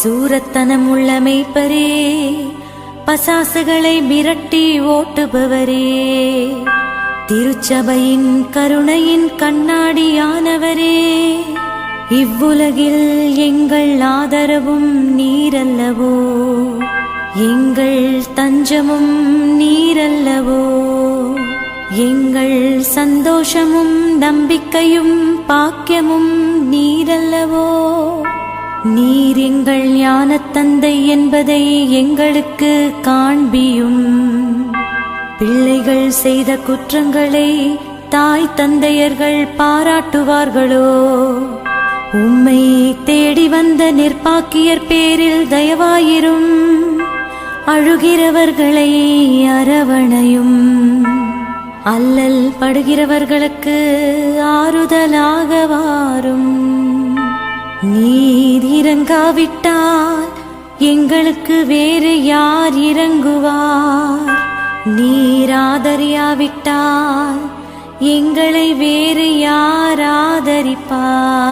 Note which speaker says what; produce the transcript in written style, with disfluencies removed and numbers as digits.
Speaker 1: சூரத்தனம் உள்ள மேய்ப்பரே, பசாசுகளை மிரட்டி ஓட்டுபவரே, திருச்சபையின் கருணையின் கண்ணாடியானவரே, இவ்வுலகில் எங்கள் ஆதரவும் நீரல்லவோ, எங்கள் தஞ்சமும் நீரல்லவோ, எங்கள் சந்தோஷமும் நம்பிக்கையும் பாக்கியமும் நீரல்லவோ. நீர் எங்கள் ஞானத்தந்தை என்பதை எங்களுக்கு காண்பியும். பிள்ளைகள் செய்த குற்றங்களை தாய் தந்தையர்கள் பாராட்டுவார்களோ? உம்மை தேடி வந்த நிர்பாக்கியர் பேரில் தயவாயிரும். அழுகிறவர்களை அரவணையும். அல்லல் படுகிறவர்களுக்கு ஆறுதலாக வாரும். நீர் இறங்காவிட்டால் எங்களுக்கு வேறு யார் இறங்குவார்? நீர் ஆதரியாவிட்டால் எங்களை வேறு யார் ஆதரிப்பார்?